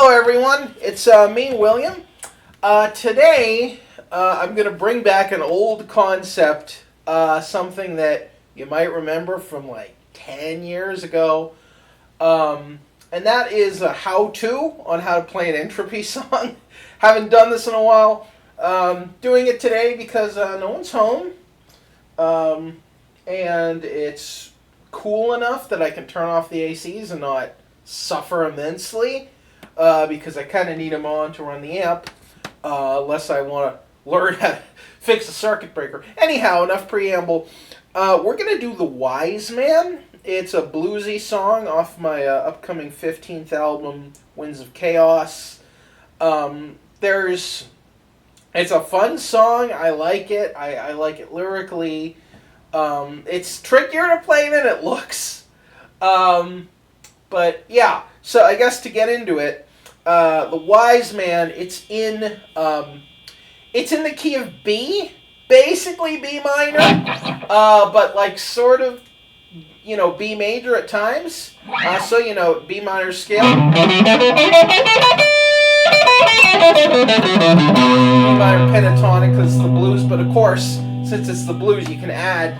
Hello everyone, it's me, William. Today, I'm going to bring back an old concept, something that you might remember from like 10 years ago, and that is a how-to on how to play an Entropy song. Haven't done this in a while. Doing it today because no one's home, and it's cool enough that I can turn off the ACs and not suffer immensely. Because I kind of need them on to run the amp, unless I want to learn how to fix a circuit breaker. Anyhow, enough preamble. We're going to do The Wise Man. It's a bluesy song off my upcoming 15th album, Winds of Chaos. It's a fun song. I like it. I like it lyrically. It's trickier to play than it looks. But yeah, so I guess to get into it, The Wise Man, it's in the key of B, basically B minor, but like sort of, B major at times. So, B minor scale. B minor pentatonic because it's the blues, but of course, since it's the blues, you can add.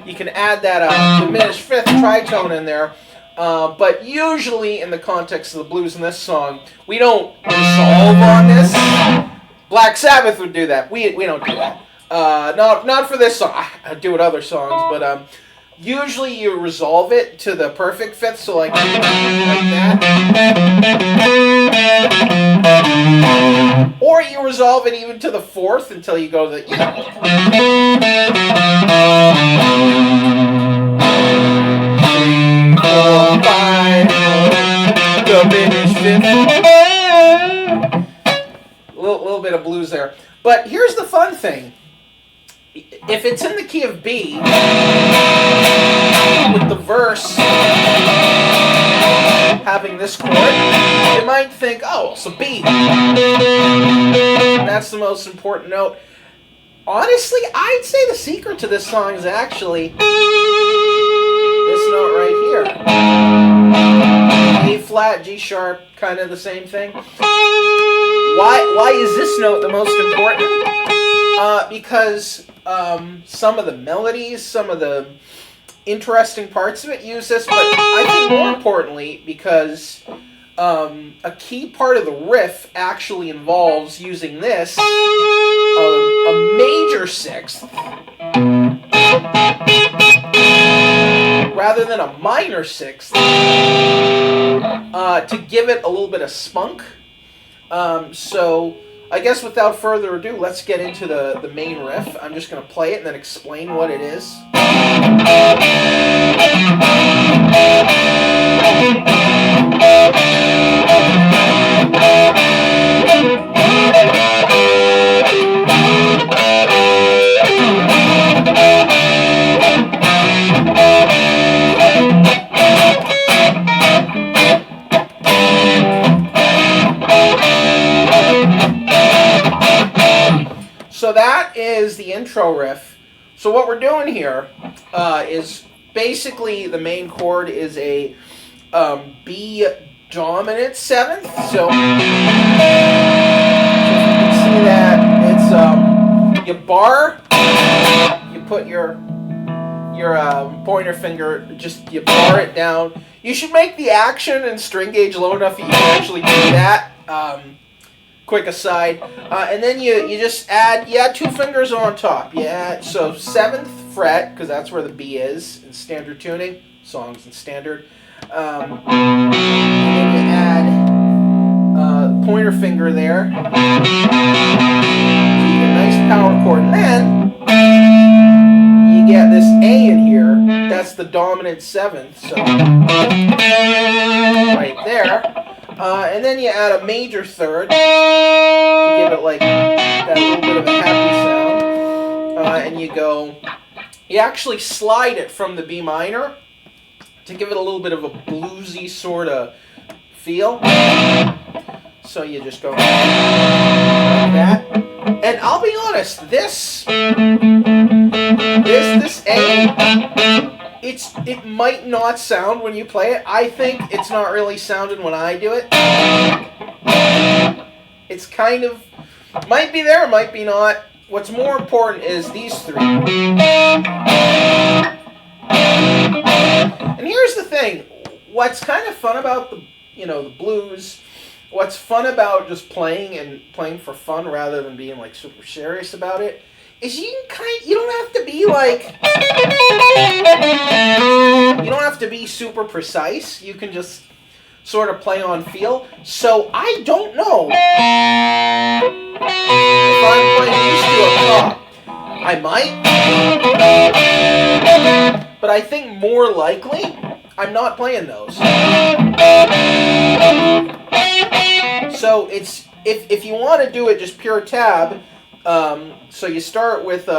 You can add that diminished fifth tritone in there, but usually in the context of the blues in this song, we don't resolve on this. Black Sabbath would do that. We don't do that. Not for this song. I do it other songs, but usually you resolve it to the perfect fifth, so like that. Or you resolve it even to the fourth until you go to the, diminished fifth. A little bit of blues there. But here's the fun thing. If it's in the key of B, with the verse having this chord, you might think, oh, so B. That's the most important note. Honestly, I'd say the secret to this song is actually this note right here. A flat, G sharp, kind of the same thing. Why is this note the most important? Because some of the melodies, some of the interesting parts of it use this, but I think more importantly because a key part of the riff actually involves using this, a major sixth, rather than a minor sixth, to give it a little bit of spunk. So I guess without further ado, let's get into the main riff. I'm just going to play it and then explain what it is. So that is the intro riff. So what we're doing here is basically the main chord is a B dominant seventh. So if you can see that, it's you bar, you put your pointer finger, you bar it down. You should make the action and string gauge low enough that you can actually do that. Quick aside, and then you just add two fingers on top. So 7th fret, because that's where the B is in standard tuning, songs in standard. And then you add pointer finger there. So you get a nice power chord, and then you get this A in here. That's the dominant 7th. So right there. And then you add a major third to give it like that little bit of a happy sound. And you actually slide it from the B minor to give it a little bit of a bluesy sort of feel. So you just go like that. And I'll be honest, this A it might not sound when you play it. I think it's not really sounding when I do it. It's kind of might be there, might be not. What's more important is these three. And here's the thing. What's kind of fun about the blues, what's fun about just playing for fun rather than being like super serious about it, is you don't have to be like, you don't have to be super precise. You can just sort of play on feel. So I don't know if I'm playing these two up top. I might, but I think more likely I'm not playing those. So it's if you want to do it just pure tab. So you start with 6,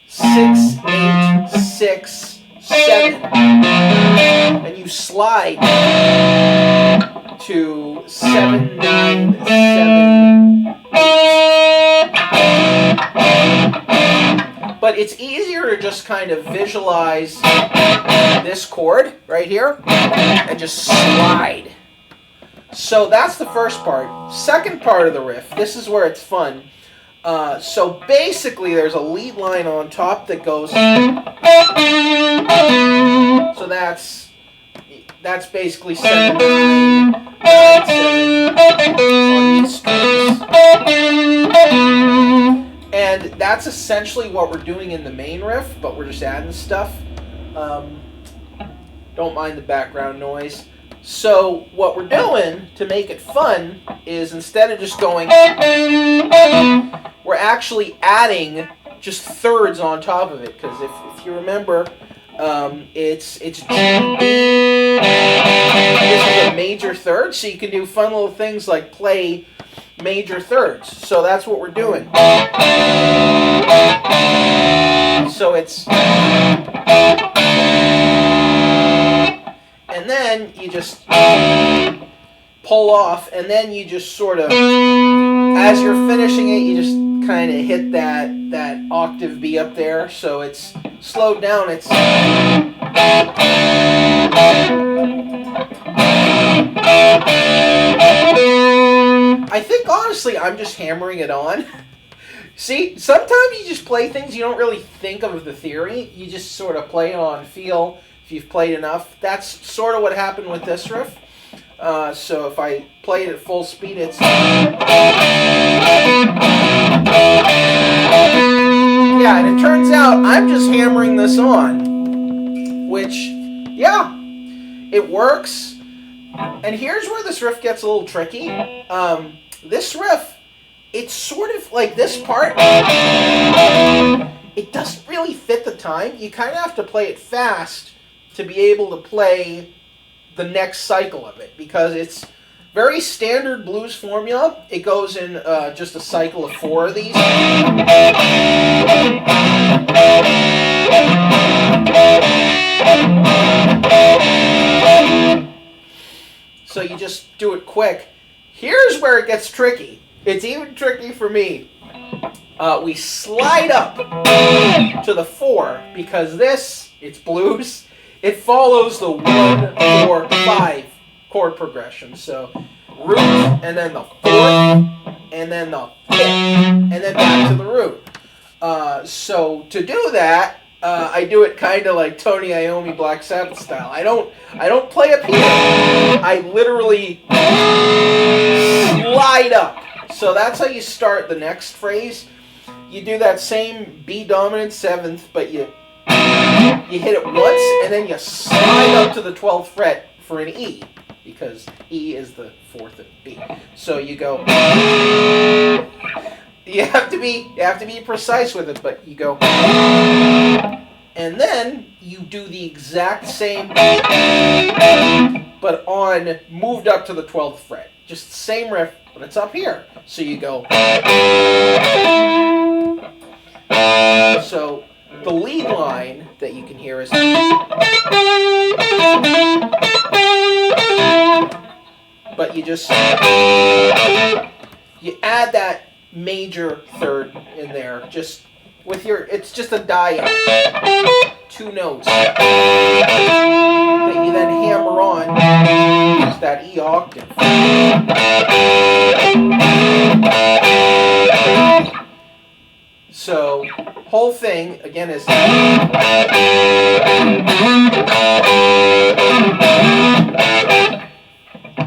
8, 6, 7, and you slide to 7, 9, 7, 8. But it's easier to just kind of visualize this chord right here and just slide. So that's the first part. Second part of the riff, this is where it's fun. So basically there's a lead line on top that goes, so that's basically 7, 9, 7 on these strings. And that's essentially what we're doing in the main riff, but we're just adding stuff. Don't mind the background noise. So what we're doing to make it fun is instead of just going, we're actually adding just thirds on top of it. Because if you remember, it's G, B. This is a major third, so you can do fun little things like play major thirds. So that's what we're doing. So it's, and then you just pull off, and then you just sort of, as you're finishing it, you just kind of hit that octave B up there, so it's slowed down. It's I think honestly I'm just hammering it on. See, sometimes you just play things, you don't really think of the theory, you just sort of play it on feel. If you've played enough, that's sort of what happened with this riff. So if I played at full speed, it's yeah, and it turns out I'm just hammering this on, which yeah, it works. And here's where this riff gets a little tricky. This riff, it's sort of like this part. It doesn't really fit the time. You kind of have to play it fast to be able to play the next cycle of it, because it's very standard blues formula. It goes in just a cycle of 4 of these. So you just do it quick. Here's where it gets tricky. It's even tricky for me. We slide up to the 4 because it's blues. It follows the 1, 4, 5 chord progression. So root, and then the 4th, and then the 5th, and then back to the root. So to do that, I do it kind of like Tony Iommi Black Sabbath style. I don't play up here. I literally slide up. So that's how you start the next phrase. You do that same B dominant 7th, but you hit it once, and then you slide up to the 12th fret for an E, because E is the 4th of B. So you go. You have to be precise with it, but you go. And then you do the exact same, but on moved up to the 12th fret. Just the same riff, but it's up here. So you go. So the lead line that you can hear is, but you add that major third in there, just with your, it's just a diet 2 notes that you then hammer on. It's that E octave. So, whole thing, again, is...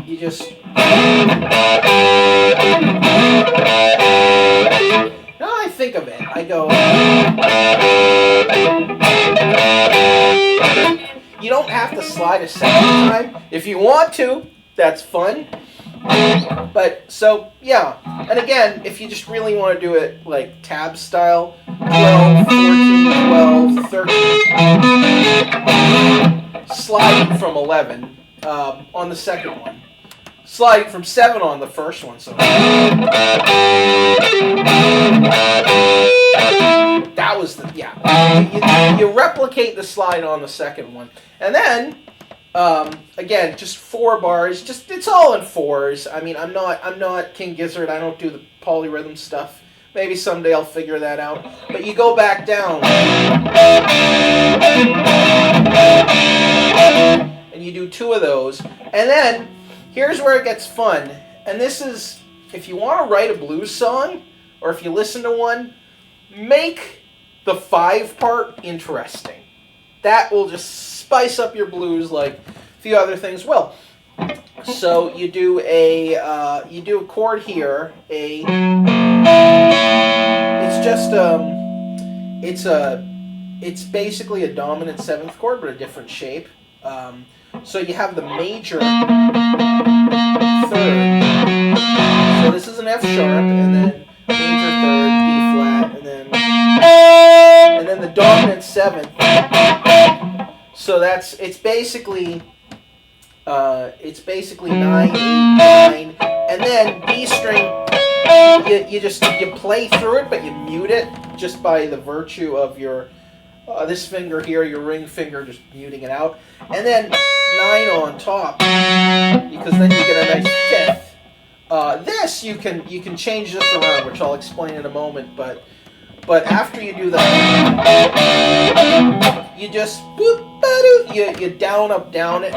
You just... Now I think of it, I go... You don't have to slide a second time. If you want to, that's fun. But, so, yeah. And again, if you just really want to do it, like, tab style, 12, 14, 12, 13. Slide from 11 on the second one. Slide from 7 on the first one. So that was the, yeah. You replicate the slide on the second one. And then, again, just 4 bars. Just it's all in 4s. I mean, I'm not King Gizzard. I don't do the polyrhythm stuff. Maybe someday I'll figure that out. But you go back down, and you do 2 of those, and then here's where it gets fun. And this is, if you want to write a blues song, or if you listen to one, make the 5 part interesting. That will just spice up your blues like a few other things will. So you do a chord here. It's basically a dominant 7th chord, but a different shape. So you have the major 3rd. So this is an F sharp, and then major 3rd, B flat, and then the dominant 7th. So it's basically 9, 8, 9, and then B string. You play through it, but you mute it just by the virtue of your this finger here, your ring finger, just muting it out, and then 9 on top, because then you get a nice 5th. This you can change this around, which I'll explain in a moment. But after you do that, you just you down up down it.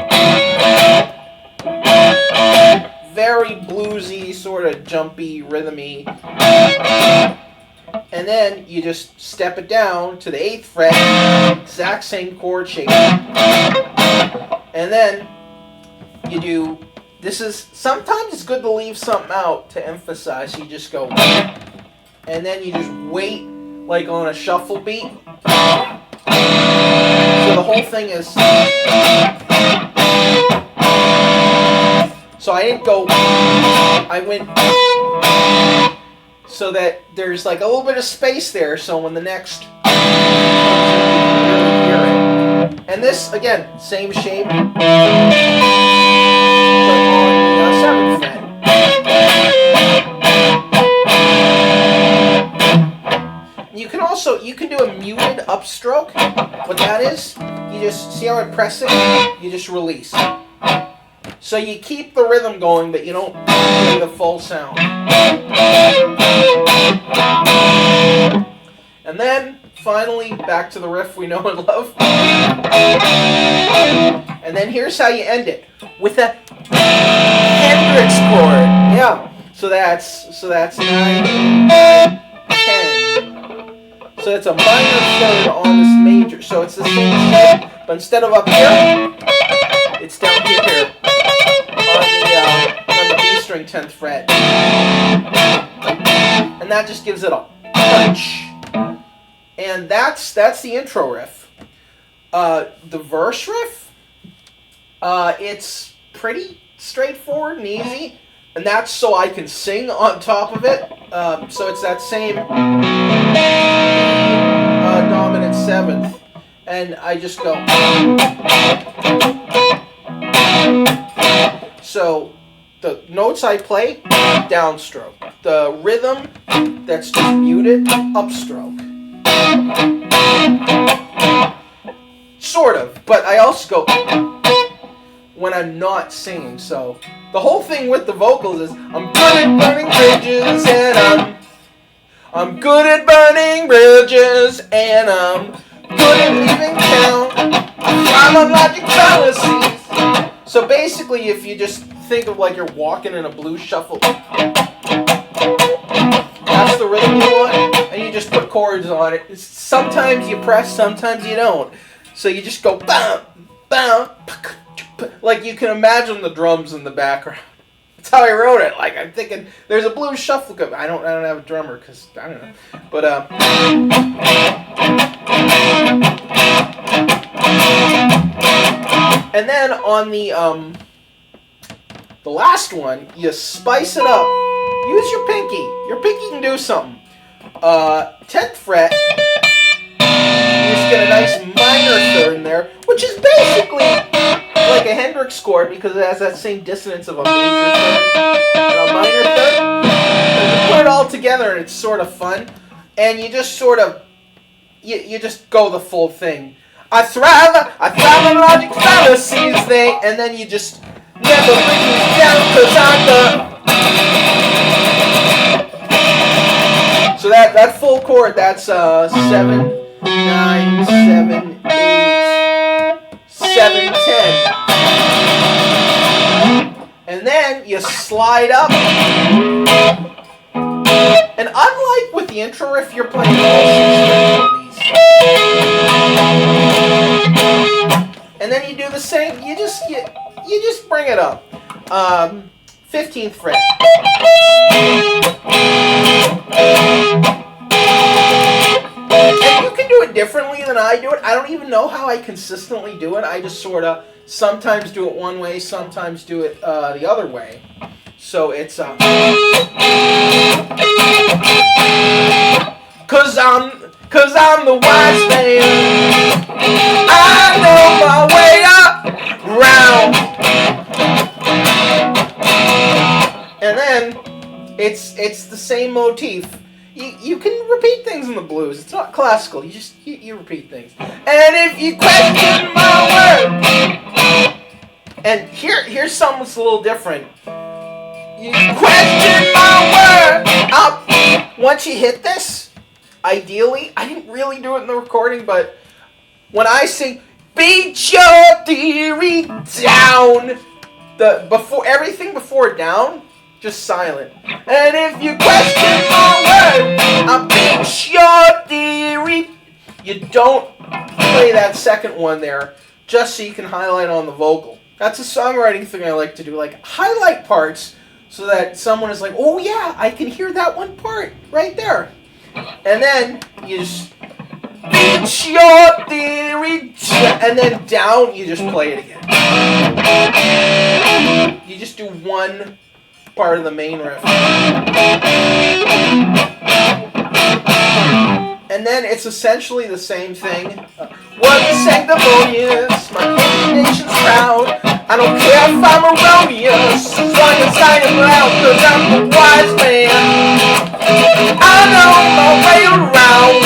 Very bluesy, sort of jumpy, rhythmy. And then you just step it down to the 8th fret, exact same chord shape. And then you do, sometimes it's good to leave something out to emphasize. So you just go, and then you just wait like on a shuffle beat. So the whole thing is... So I didn't go, I went, so that there's like a little bit of space there, so when the next, you hear it. And this, again, same shape, but on the 7th fret. You can do a muted upstroke. What that is, you just, see how I press it? You just release. So you keep the rhythm going, but you don't play the full sound. And then, finally, back to the riff we know and love. And then here's how you end it. With a Hendrix chord. Yeah. So that's 9, 10. So it's a minor 3rd on this major. So it's the same shape, but instead of up here, it's down here. On the B string 10th fret. And that just gives it a punch. And that's the intro riff. The verse riff, it's pretty straightforward and easy. And that's so I can sing on top of it. So it's that same dominant 7th. And I just go... So the notes I play, downstroke. The rhythm that's just muted, upstroke. Sort of, but I also go when I'm not singing. So the whole thing with the vocals is I'm good at burning bridges, and I'm good at burning bridges, and I'm good at leaving town. I'm on logic fallacies. So basically, if you just think of like you're walking in a blues shuffle, that's the rhythm you want, and you just put chords on it. Sometimes you press, sometimes you don't. So you just go bam, bam, like you can imagine the drums in the background. That's how I wrote it. Like I'm thinking, there's a blues shuffle. I don't have a drummer because I don't know. But and then on the last one, you spice it up. Use your pinky. Your pinky can do something. 10th fret. You just get a nice minor third in there, which is basically like a Hendrix chord because it has that same dissonance of a major third and a minor third. And you put it all together and it's sort of fun. And you just sort of, you just go the full thing. I thrive on logic fallacies, and then you just never bring me down because I'm the... So that full chord, that's 7, 9, 7, 8, 7, 10. And then you slide up. And unlike with the intro riff, you're playing all 6 of these. And then you do the same. You just bring it up. 15th fret. And you can do it differently than I do it. I don't even know how I consistently do it. I just sort of sometimes do it one way, sometimes do it the other way. So it's cause I'm the wise man. I know my way around. And then it's the same motif. You can repeat things in the blues. It's not classical. You repeat things. And if you question my word, and here's something that's a little different. You question my word. Once you hit this, ideally, I didn't really do it in the recording, but when I sing, beat your theory down, everything before down, just silent. And if you question my word, I'll beat your theory. You don't play that second one there, just so you can highlight on the vocal. That's a songwriting thing I like to do, like highlight parts so that someone is like, oh yeah, I can hear that one part right there. And then you just beat your theory, and then down, you just play it again. You just do one part of the main riff. And then it's essentially the same thing. What's sanctimonious? My nation's proud. I don't care if I'm erroneous, as long as I am loud, cause I'm the wise man. I know my way around.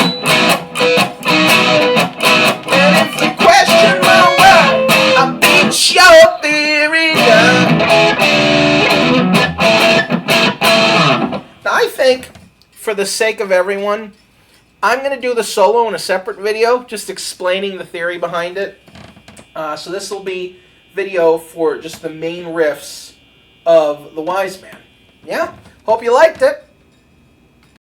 And if you question my word, I'll beat your theory down. Now I think, for the sake of everyone, I'm going to do the solo in a separate video, just explaining the theory behind it. So this will be video for just the main riffs of The Wise Man. Yeah? Hope you liked it.